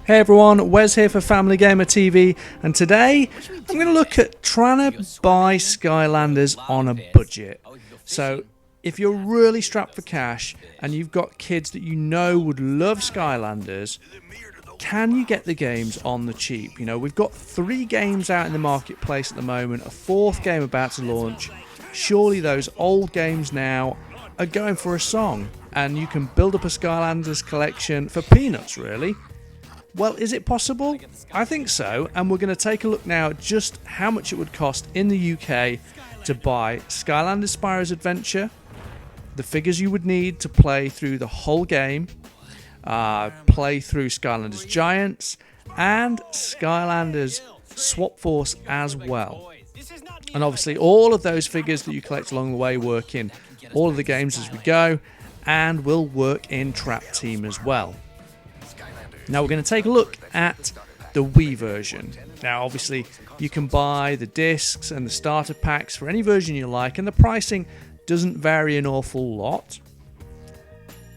Hey everyone, Wes here for Family Gamer TV, and today I'm going to look at trying to buy Skylanders on a budget. So if you're really strapped for cash and you've got kids that you know would love Skylanders, can you get the games on the cheap? You know, we've got 3 games out in the marketplace at the moment, a 4th game about to launch. Surely those old games now are going for a song, and you can build up a Skylanders collection for peanuts, really. Well, is it possible? I think so, and we're going to take a look now at just how much it would cost in the UK to buy Skylanders Spyro's Adventure, the figures you would need to play through the whole game, play through Skylanders Giants, and Skylanders Swap Force as well. And obviously all of those figures that you collect along the way work in all of the games as we go, and will work in Trap Team as well. Now we're going to take a look at the Wii version. Now obviously you can buy the discs and the starter packs for any version you like, and the pricing doesn't vary an awful lot.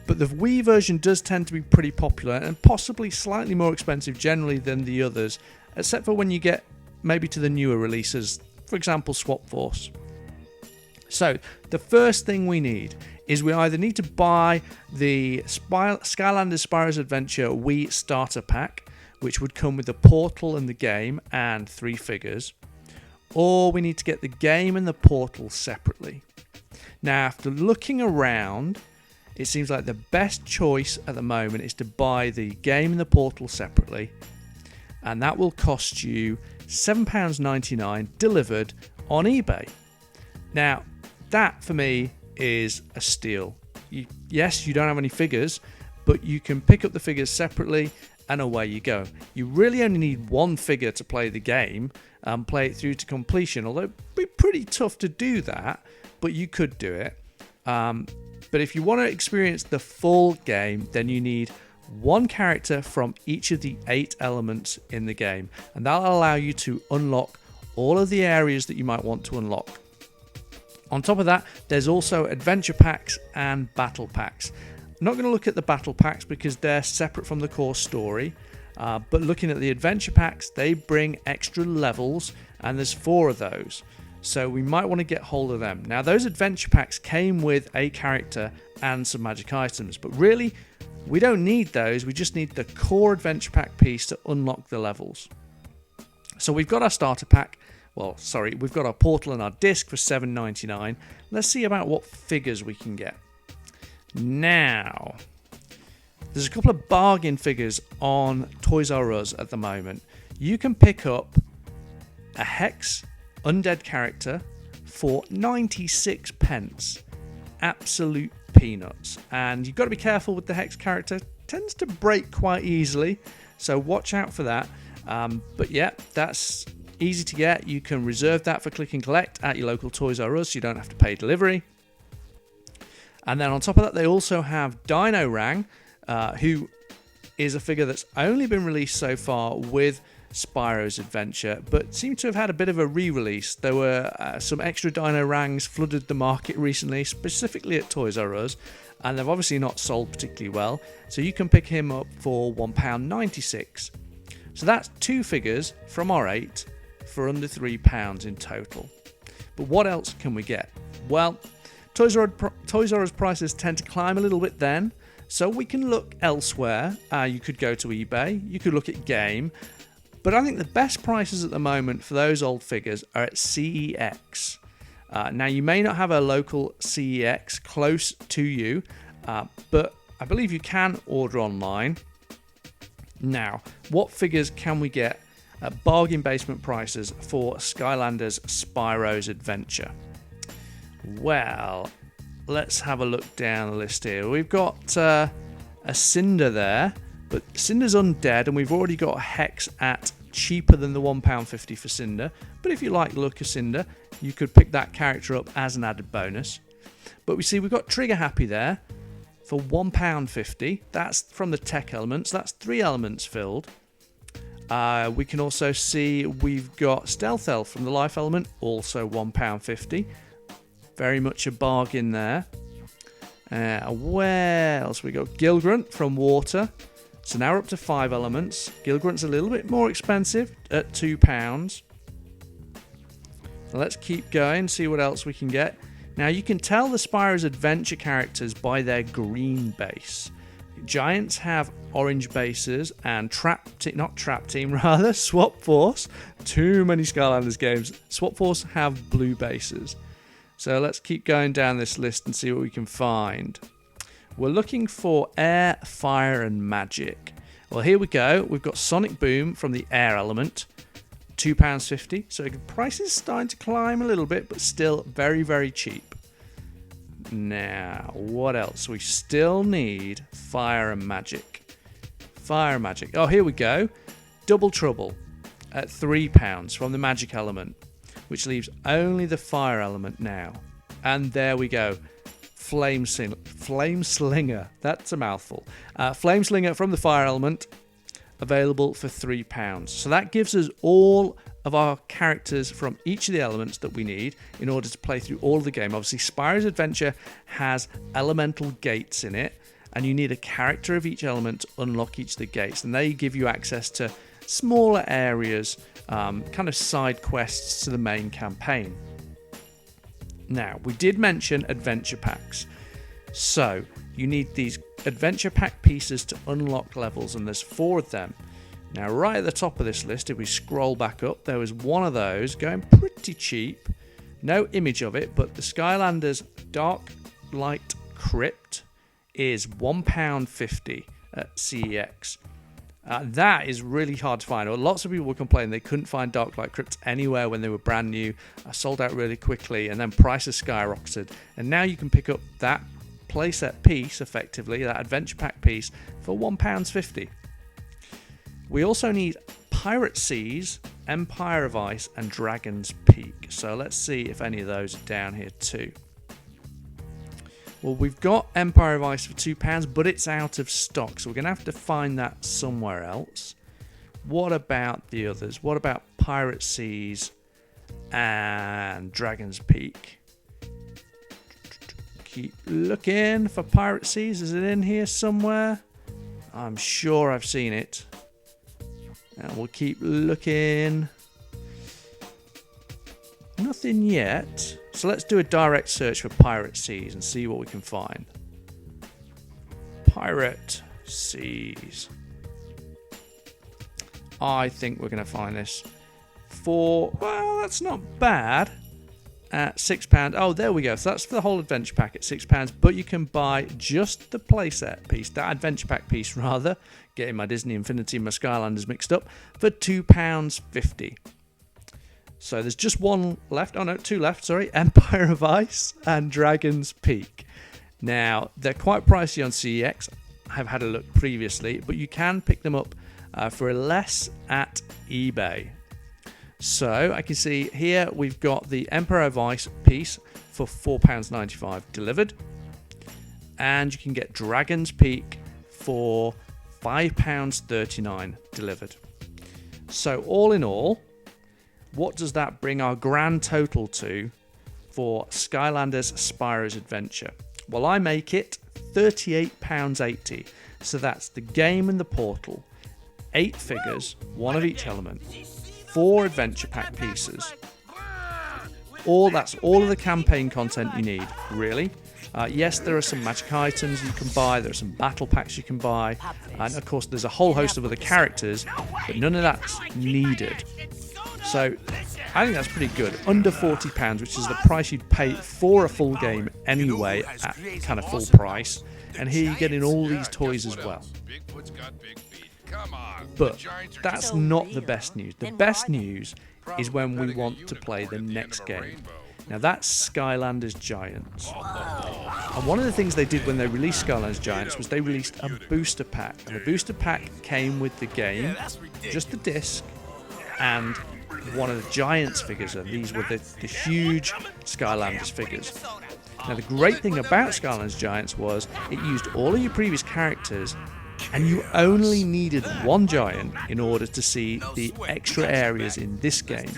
But the Wii version does tend to be pretty popular and possibly slightly more expensive generally than the others, except for when you get maybe to the newer releases, for example Swap Force. So the first thing we need is we either need to buy the Skylanders Spyro's Adventure Wii Starter Pack, which would come with the portal and the game and 3 figures, or we need to get the game and the portal separately. Now, after looking around, it seems like the best choice at the moment is to buy the game and the portal separately, and that will cost you £7.99 delivered on eBay. Now, that for me is a steal. Yes, you don't have any figures, but you can pick up the figures separately and away you go. You really only need 1 figure to play the game and play it through to completion, although it'd be pretty tough to do that, but you could do it. But if you want to experience the full game, then you need 1 character from each of the 8 elements in the game, and that'll allow you to unlock all of the areas that you might want to unlock. On top of that, there's also adventure packs and battle packs. I'm not going to look at the battle packs because they're separate from the core story, but looking at the adventure packs, they bring extra levels, and there's 4 of those. So we might want to get hold of them. Now, those adventure packs came with a character and some magic items, but really, we don't need those. We just need the core adventure pack piece to unlock the levels. So we've got our starter pack. We've got our portal and our disc for $7.99. Let's see about what figures we can get. Now, there's a couple of bargain figures on Toys R Us at the moment. You can pick up a Hex Undead character for 96 pence. Absolute peanuts. And you've got to be careful with the Hex character. It tends to break quite easily, so watch out for that. But yeah, that's easy to get. You can reserve that for click and collect at your local Toys R Us, so you don't have to pay delivery. And then on top of that, they also have Dino Rang, who is a figure that's only been released so far with Spyro's Adventure, but seems to have had a bit of a re-release. There were some extra Dino Rangs flooded the market recently, specifically at Toys R Us, and they've obviously not sold particularly well, so you can pick him up for £1.96. So that's 2 figures from our 8 for under £3 in total. But what else can we get? Well, Toys R Us prices tend to climb a little bit then, so we can look elsewhere. You could go to eBay, you could look at Game, but I think the best prices at the moment for those old figures are at CEX. Now, you may not have a local CEX close to you, but I believe you can order online. Now, what figures can we get at bargain basement prices for Skylanders Spyro's Adventure? Well, let's have a look down the list here. We've got a Cinder there, but Cinder's undead, and we've already got a Hex at cheaper than the £1.50 for Cinder. But if you like the look of Cinder, you could pick that character up as an added bonus. But we see we've got Trigger Happy there for £1.50. That's from the tech elements. That's 3 elements filled. We can also see we've got Stealth Elf from the life element, also £1.50. Very much a bargain there. Where else? We got Gilgrunt from water, So now we're up to 5 elements. Gilgrunt's a little bit more expensive at £2. Let's keep going, see what else we can get. Now you can tell the Spyro's adventure characters by their green base. Giants have orange bases, and Swap Force. Too many Skylanders games. Swap Force have blue bases. So let's keep going down this list and see what we can find. We're looking for air, fire, and magic. Well, here we go. We've got Sonic Boom from the air element. £2.50. So the price is starting to climb a little bit, but still very, very cheap. Now, what else? We still need fire and magic. Fire and magic. Oh, here we go. Double Trouble at £3 from the magic element, which leaves only the fire element now. And there we go. Flame Slinger. That's a mouthful. Flame Slinger from the fire element, available for £3. So that gives us all of our characters from each of the elements that we need in order to play through all of the game. Obviously, Spyro's Adventure has elemental gates in it, and you need a character of each element to unlock each of the gates, and they give you access to smaller areas, kind of side quests to the main campaign. Now, we did mention adventure packs. So, you need these adventure pack pieces to unlock levels, and there's 4 of them. Now, right at the top of this list, if we scroll back up, there was one of those going pretty cheap. No image of it, but the Skylanders Dark Light Crypt is £1.50 at CEX. That is really hard to find. Lots of people were complaining they couldn't find Dark Light Crypts anywhere when they were brand new. Sold out really quickly, and then prices skyrocketed. And now you can pick up that playset piece, effectively, that adventure pack piece, for £1.50. We also need Pirate Seas, Empire of Ice, and Dragon's Peak. So let's see if any of those are down here too. Well, we've got Empire of Ice for £2, but it's out of stock, so we're going to have to find that somewhere else. What about the others? What about Pirate Seas and Dragon's Peak? Keep looking for Pirate Seas. Is it in here somewhere? I'm sure I've seen it. And we'll keep looking. Nothing yet. So let's do a direct search for Pirate Seas and see what we can find. Pirate Seas. I think we're going to find this for, well, that's not bad, at £6. Oh, there we go. So that's for the whole adventure pack at £6, but you can buy just the playset piece, that adventure pack piece rather, getting my Disney Infinity and my Skylanders mixed up, for £2.50. So there's just one left. Oh no, 2 left, sorry. Empire of Ice and Dragon's Peak. Now, they're quite pricey on CEX. I've had a look previously, but you can pick them up for less at eBay. So I can see here we've got the Empire of Ice piece for £4.95 delivered. And you can get Dragon's Peak for £5.39 delivered. So all in all, what does that bring our grand total to for Skylanders Spyro's Adventure? Well, I make it £38.80. So that's the game and the portal, 8 figures, 1 of each element, 4 adventure pack pieces. That's all of the campaign content you need, really. Yes, there are some magic items you can buy, there are some battle packs you can buy, and of course there's a whole host of other characters, but none of that's needed. So I think that's pretty good. Under £40, which is the price you'd pay for a full game anyway at kind of full price. And here you're getting all these toys as well. But that's not the best news. The best news is when we want to play the next game. Now that's Skylanders Giants. And one of the things they did when they released Skylanders Giants was they released a booster pack. And the booster pack came with the game, just the disc, and one of the Giants figures, and these were the huge Skylanders figures. Now the great thing about Skylanders Giants was it used all of your previous characters, and you only needed 1 giant in order to see the extra areas in this game.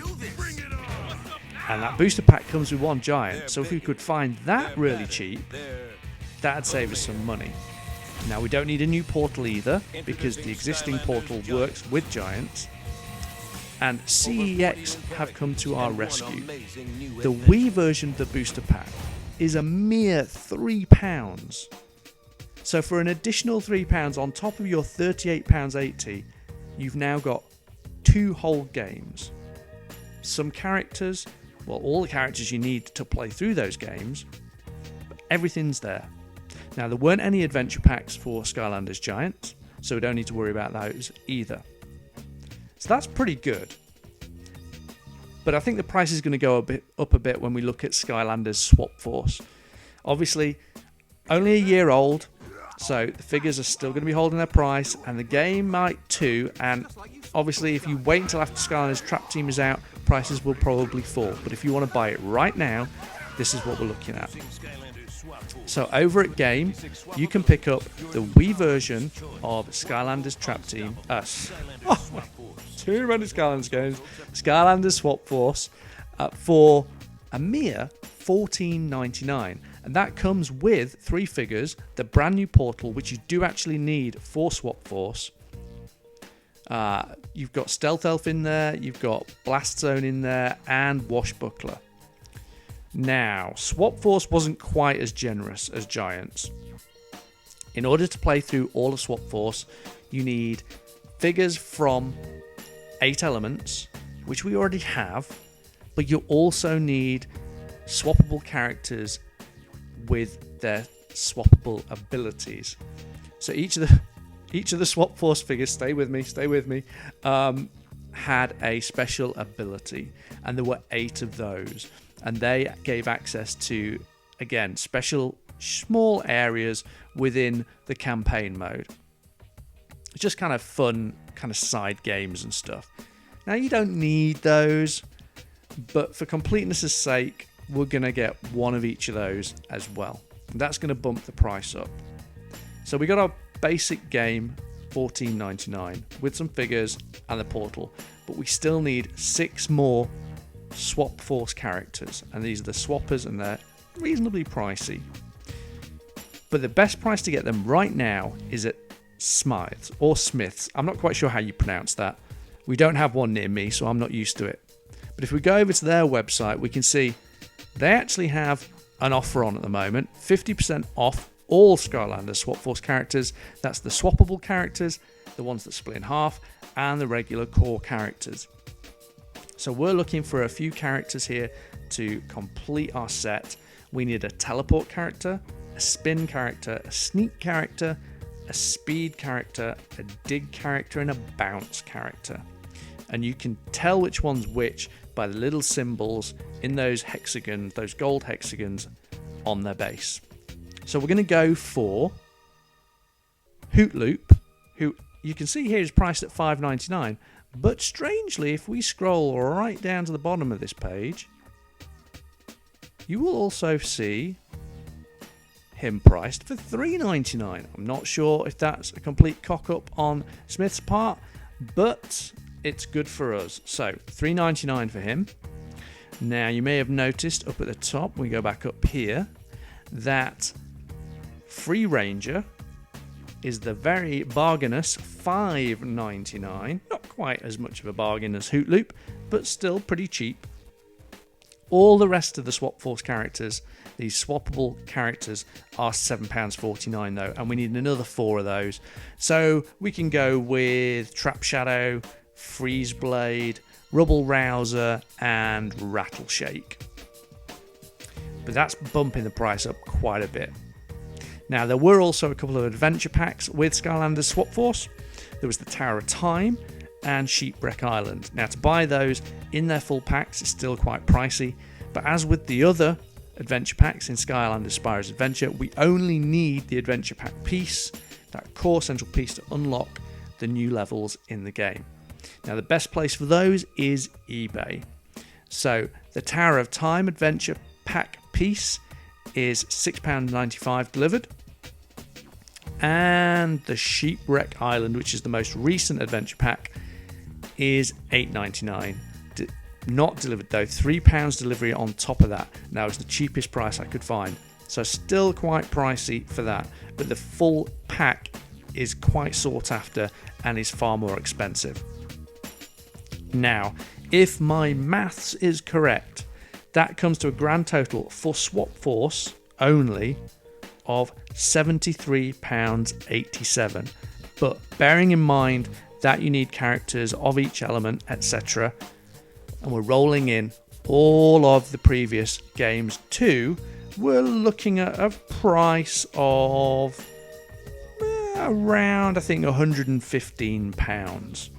And that booster pack comes with 1 giant, so if we could find that really cheap, that'd save us some money. Now we don't need a new portal either, because the existing portal works with Giants. And CEX have come to our rescue. The Wii version of the booster pack is a mere £3. So for an additional £3 on top of your £38.80, you've now got 2 whole games. Some characters, well, all the characters you need to play through those games, but everything's there. Now, there weren't any adventure packs for Skylanders Giants, so we don't need to worry about those either. So that's pretty good. But I think the price is going to go up a bit when we look at Skylanders Swap Force. Obviously, only a year old, so the figures are still going to be holding their price, and the game might too. And obviously, if you wait until after Skylanders Trap Team is out, prices will probably fall. But if you want to buy it right now, this is what we're looking at. So over at Game, you can pick up the Wii version of Skylanders Trap Team. Too many Skylanders games. Skylanders Swap Force for a mere $14.99. And that comes with 3 figures, the brand new portal, which you do actually need for Swap Force. You've got Stealth Elf in there, you've got Blast Zone in there, and Washbuckler. Now, Swap Force wasn't quite as generous as Giants. In order to play through all of Swap Force, you need figures from 8 elements, which we already have, but you also need swappable characters with their swappable abilities. So each of the Swap Force figures, stay with me, had a special ability, and there were 8 of those, and they gave access to, again, special small areas within the campaign mode. Just kind of fun, kind of side games and stuff. Now, you don't need those, but for completeness' sake, we're going to get one of each of those as well. And that's going to bump the price up. So we got our basic game, $14.99, with some figures and the portal, but we still need 6 more Swap Force characters, and these are the swappers, and they're reasonably pricey. But the best price to get them right now is at Smyths or Smiths. I'm not quite sure how you pronounce that. We don't have one near me, so I'm not used to it. But if we go over to their website, we can see they actually have an offer on at the moment, 50% off all Skylanders Swap Force characters. That's the swappable characters, the ones that split in half, and the regular core characters. So we're looking for a few characters here to complete our set. We need a teleport character, a spin character, a sneak character, a speed character, a dig character, and a bounce character. And you can tell which one's which by the little symbols in those hexagons, those gold hexagons on their base. So we're going to go for Hoot Loop, who you can see here is priced at $5.99. But strangely, if we scroll right down to the bottom of this page, you will also see him priced for $3.99. I'm not sure if that's a complete cock-up on Smith's part, but it's good for us. So $3.99 for him. Now, you may have noticed up at the top, we go back up here, that Free Ranger is the very bargainous $5.99. Not quite as much of a bargain as Hoot Loop, but still pretty cheap. All the rest of the Swap Force characters, these swappable characters, are £7.49 though, and we need another 4 of those. So we can go with Trap Shadow, Freeze Blade, Rubble Rouser, and Rattle Shake. But that's bumping the price up quite a bit. Now, there were also a couple of adventure packs with Skylanders Swap Force. There was the Tower of Time and Sheepwreck Island. Now, to buy those in their full packs is still quite pricey, but as with the other adventure packs in Skylanders Spyro's Adventure, we only need the adventure pack piece, that core central piece, to unlock the new levels in the game. Now, the best place for those is eBay. So, the Tower of Time adventure pack piece is £6.95 delivered. And the Sheepwreck Island, which is the most recent adventure pack, is £8.99. Not delivered though, £3 delivery on top of that. Now, it's the cheapest price I could find. So still quite pricey for that. But but the full pack is quite sought after and is far more expensive. Now, if my maths is correct, that comes to a grand total for Swap Force only of £73.87. But bearing in mind that you need characters of each element, etc., and we're rolling in all of the previous games too, we're looking at a price of around, I think, £115.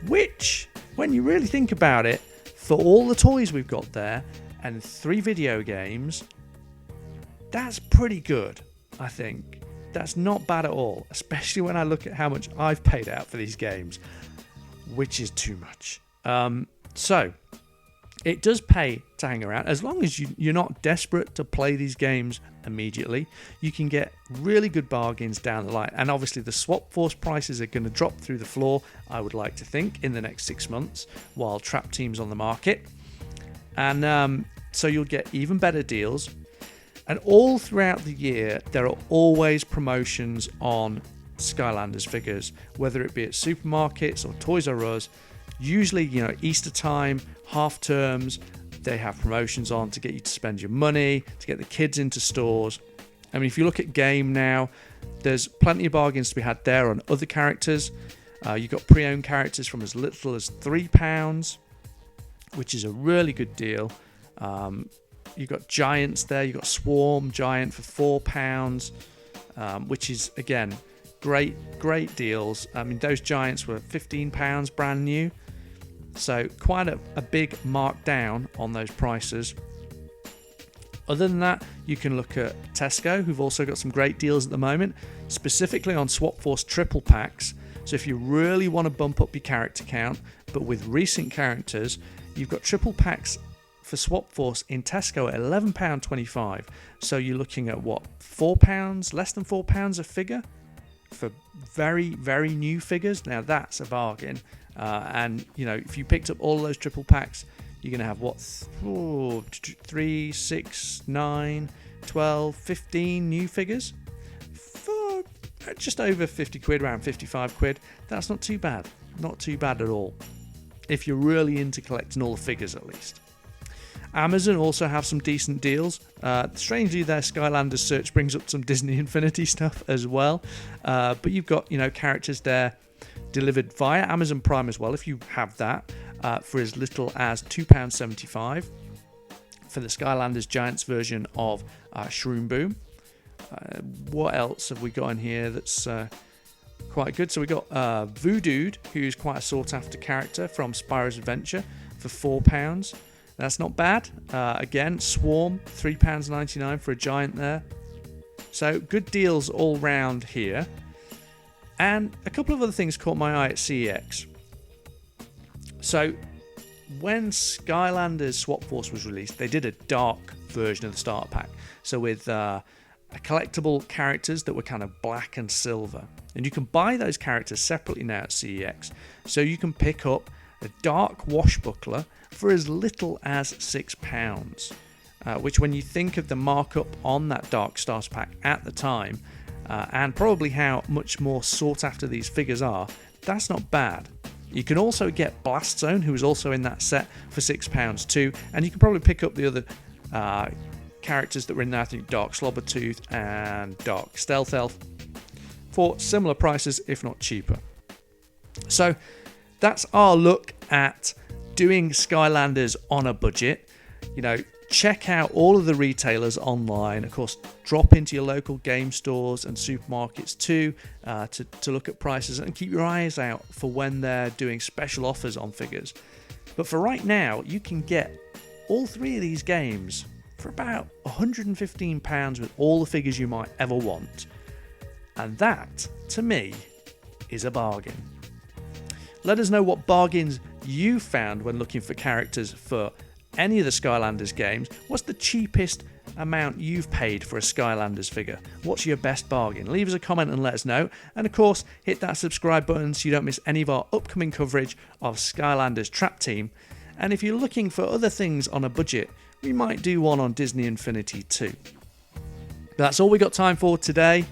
Which, when you really think about it, for all the toys we've got there and 3 video games, that's pretty good, I think. That's not bad at all, especially when I look at how much I've paid out for these games, which is too much. So it does pay to hang around. As long as you're not desperate to play these games immediately, you can get really good bargains down the line. And obviously the Swap Force prices are going to drop through the floor, I would like to think, in the next 6 months while Trap Team's on the market. And so you'll get even better deals. And all throughout the year, there are always promotions on Skylanders figures, whether it be at supermarkets or Toys R Us. Usually, Easter time, half terms, they have promotions on to get you to spend your money, to get the kids into stores. I mean, if you look at Game now, there's plenty of bargains to be had there on other characters. You've got pre-owned characters from as little as £3, which is a really good deal. You've got Giants there. You've got Swarm Giant for £4, which is, again, great deals. I mean, those Giants were £15 brand new. So quite a big markdown on those prices. Other than that, you can look at Tesco, who've also got some great deals at the moment, specifically on Swap Force triple packs. So if you really want to bump up your character count, but with recent characters, you've got triple packs for Swap Force in Tesco at £11.25. So you're looking at what, £4, less than £4 a figure for very, very new figures. Now that's a bargain. And if you picked up all those triple packs, you're going to have 3, 6, 9, 12, 15 new figures for just over 50 quid, around 55 quid. That's not too bad. Not too bad at all. If you're really into collecting all the figures, at least. Amazon also have some decent deals. Strangely, their Skylanders search brings up some Disney Infinity stuff as well. But you've got, characters there delivered via Amazon Prime as well, if you have that, for as little as £2.75 for the Skylanders Giants version of Shroom Boom. What else have we got in here that's quite good? So we got Voodoo, who's quite a sought after character from Spyro's Adventure for £4. That's not bad. Again, Swarm, £3.99 for a giant there. So good deals all round here. And a couple of other things caught my eye at CEX. So when Skylanders Swap Force was released, they did a dark version of the starter pack. So with collectible characters that were kind of black and silver. And you can buy those characters separately now at CEX. So you can pick up a dark washbuckler for as little as £6. Which, when you think of the markup on that dark starter pack at the time, and probably how much more sought after these figures are, that's not bad. You can also get Blast Zone, who is also in that set, for £6 too, and you can probably pick up the other characters that were in there, I think Dark Slobbertooth and Dark Stealth Elf, for similar prices, if not cheaper. So that's our look at doing Skylanders on a budget. Check out all of the retailers online. Of course, drop into your local game stores and supermarkets too to look at prices, and keep your eyes out for when they're doing special offers on figures. But for right now, you can get all 3 of these games for about £115 with all the figures you might ever want. And that, to me, is a bargain. Let us know what bargains you found when looking for characters for any of the Skylanders games. What's the cheapest amount you've paid for a Skylanders figure? What's your best bargain? Leave us a comment and let us know. And of course, hit that subscribe button so you don't miss any of our upcoming coverage of Skylanders Trap Team. And if you're looking for other things on a budget, we might do one on Disney Infinity too. But that's all we got time for today.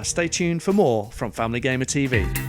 Stay tuned for more from Family Gamer TV.